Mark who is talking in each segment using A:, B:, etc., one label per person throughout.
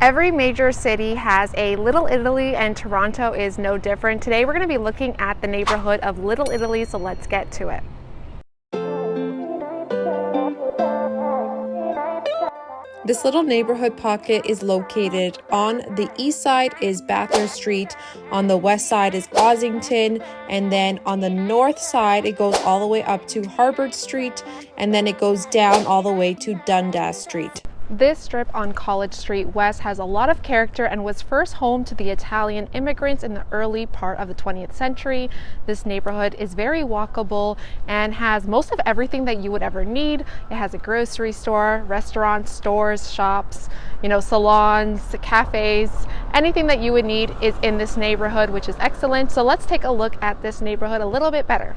A: Every major city has a Little Italy, and Toronto is no different. Today we're going to be looking at the neighborhood of Little Italy, so let's get to it. This little neighborhood pocket is located on the east side is Bathurst Street, on the west side is Ossington, and then on the north side it goes all the way up to Harbord Street, and then it goes down all the way to Dundas Street. This strip on College Street West has a lot of character and was first home to the Italian immigrants in the early part of the 20th century. This neighborhood is very walkable and has most of everything that you would ever need. It has a grocery store, restaurants, stores, shops, salons, cafes. Anything that you would need is in this neighborhood, which is excellent. So let's take a look at this neighborhood a little bit better.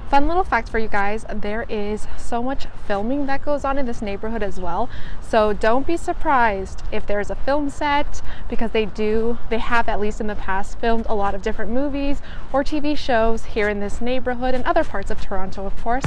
A: Fun little fact for you guys, there is so much filming that goes on in this neighborhood as well. So don't be surprised if there's a film set, because they have, at least in the past, filmed a lot of different movies or TV shows here in this neighborhood and other parts of Toronto, of course.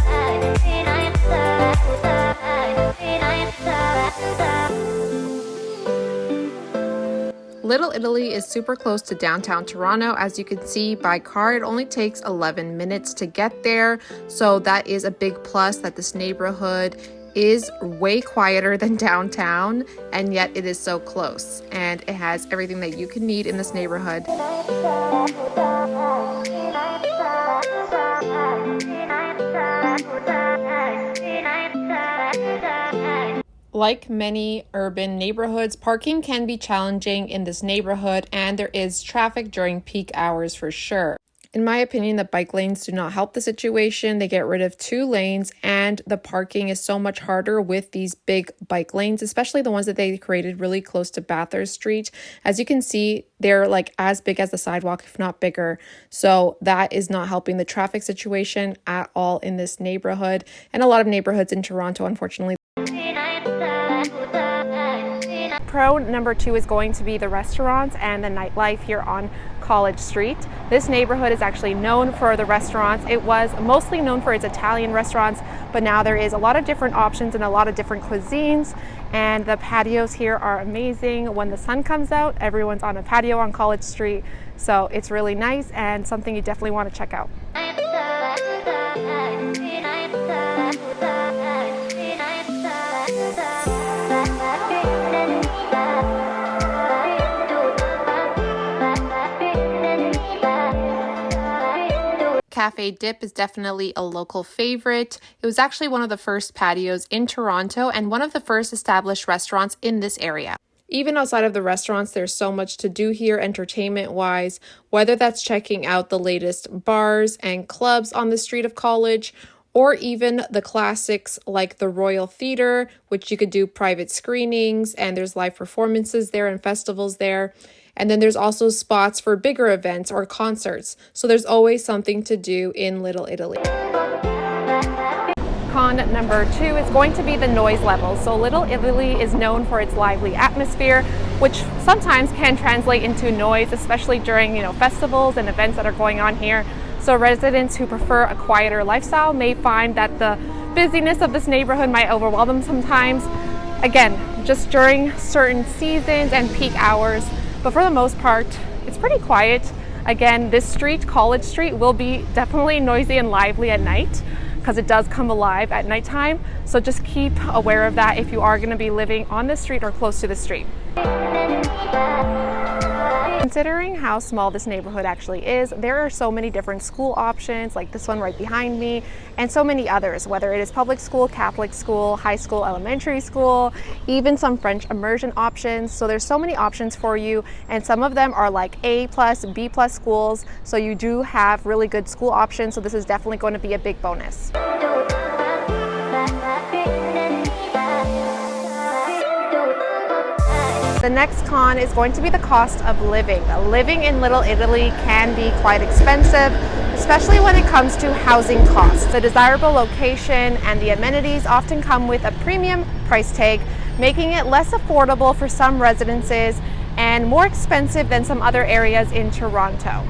A: Little Italy is super close to downtown Toronto. As you can see, by car it only takes 11 minutes to get there, so that is a big plus, that this neighborhood is way quieter than downtown, and yet it is so close, and it has everything that you can need in this neighborhood. Like many urban neighborhoods, parking can be challenging in this neighborhood, and there is traffic during peak hours for sure. In my opinion, the bike lanes do not help the situation. They get rid of 2 lanes, and the parking is so much harder with these big bike lanes, especially the ones that they created really close to Bathurst Street. As you can see, they're like as big as the sidewalk, if not bigger. So that is not helping the traffic situation at all in this neighborhood, and a lot of neighborhoods in Toronto, unfortunately. Pro number 2 is going to be the restaurants and the nightlife here on College Street. This neighborhood is actually known for the restaurants. It was mostly known for its Italian restaurants, but now there is a lot of different options and a lot of different cuisines, and the patios here are amazing. When the sun comes out, everyone's on a patio on College Street, so it's really nice and something you definitely want to check out. Cafe Dip is definitely a local favorite. It was actually one of the first patios in Toronto and one of the first established restaurants in this area. Even outside of the restaurants, there's so much to do here entertainment-wise, whether that's checking out the latest bars and clubs on the street of College, or even the classics like the Royal Theatre, which you could do private screenings, and there's live performances there and festivals there. And then there's also spots for bigger events or concerts. So there's always something to do in Little Italy. Con number 2 is going to be the noise level. So Little Italy is known for its lively atmosphere, which sometimes can translate into noise, especially during festivals and events that are going on here. So residents who prefer a quieter lifestyle may find that the busyness of this neighborhood might overwhelm them sometimes. Again, just during certain seasons and peak hours. But for the most part, it's pretty quiet. Again, this street, College Street, will be definitely noisy and lively at night because it does come alive at nighttime. So just keep aware of that if you are going to be living on this street or close to the street. Considering how small this neighborhood actually is, there are so many different school options, like this one right behind me, and so many others, whether it is public school, Catholic school, high school, elementary school, even some French immersion options. So there's so many options for you, and some of them are like A+, B+ schools, so you do have really good school options, so this is definitely going to be a big bonus. The next con is going to be the cost of living. Living in Little Italy can be quite expensive, especially when it comes to housing costs. The desirable location and the amenities often come with a premium price tag, making it less affordable for some residences and more expensive than some other areas in Toronto.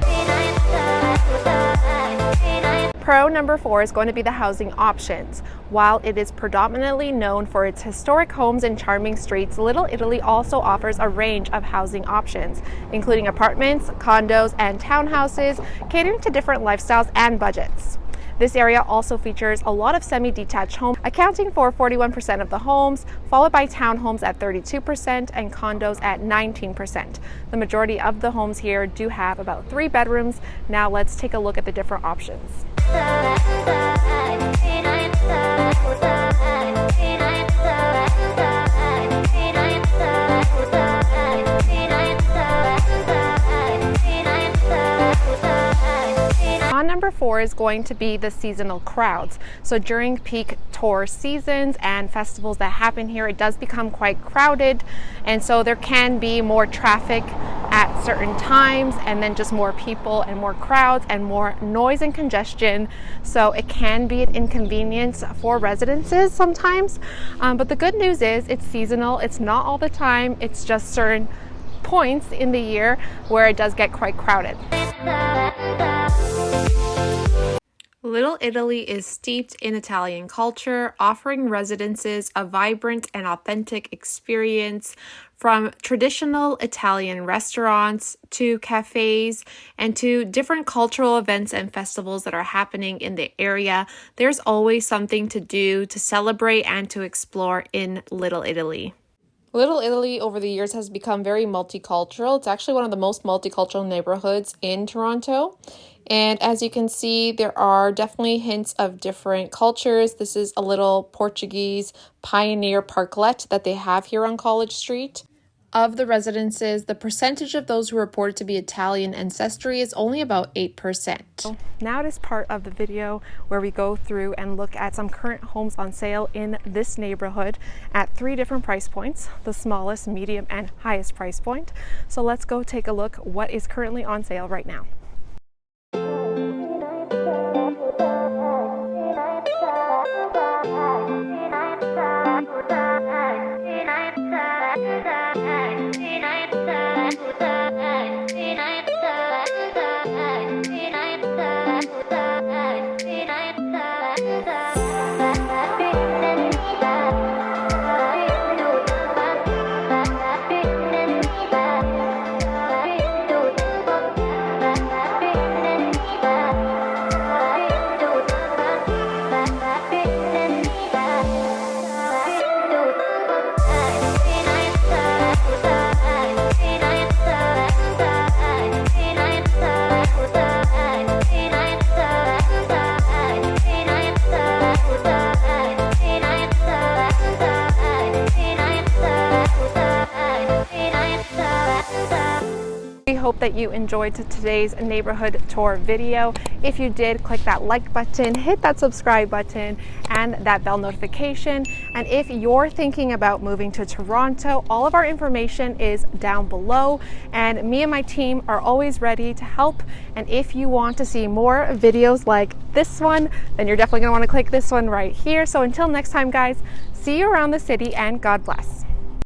A: Pro number 4 is going to be the housing options. While it is predominantly known for its historic homes and charming streets, Little Italy also offers a range of housing options, including apartments, condos, and townhouses, catering to different lifestyles and budgets. This area also features a lot of semi-detached homes, accounting for 41% of the homes, followed by townhomes at 32% and condos at 19%. The majority of the homes here do have about 3 bedrooms. Now let's take a look at the different options. Number 4 is going to be the seasonal crowds. So during peak tour seasons and festivals that happen here, it does become quite crowded, and so there can be more traffic at certain times, and then just more people and more crowds and more noise and congestion. So it can be an inconvenience for residences sometimes, but the good news is it's seasonal. It's not all the time. It's just certain points in the year where it does get quite crowded. Little Italy is steeped in Italian culture, offering residences a vibrant and authentic experience, from traditional Italian restaurants to cafes and to different cultural events and festivals that are happening in the area. There's always something to do, to celebrate, and to explore in Little Italy. Little Italy over the years has become very multicultural. It's actually one of the most multicultural neighborhoods in Toronto. And as you can see, there are definitely hints of different cultures. This is a little Portuguese pioneer parklet that they have here on College Street. Of the residences, the percentage of those who reported to be Italian ancestry is only about 8%. Now it is part of the video where we go through and look at some current homes on sale in this neighborhood at 3 different price points, the smallest, medium, and highest price point. So let's go take a look what is currently on sale right now. Hope that you enjoyed today's neighborhood tour video. If you did, click that like button, hit that subscribe button, and that bell notification. And if you're thinking about moving to Toronto, all of our information is down below, and me and my team are always ready to help. And if you want to see more videos like this one, then you're definitely going to want to click this one right here. So until next time, guys, see you around the city, and God bless.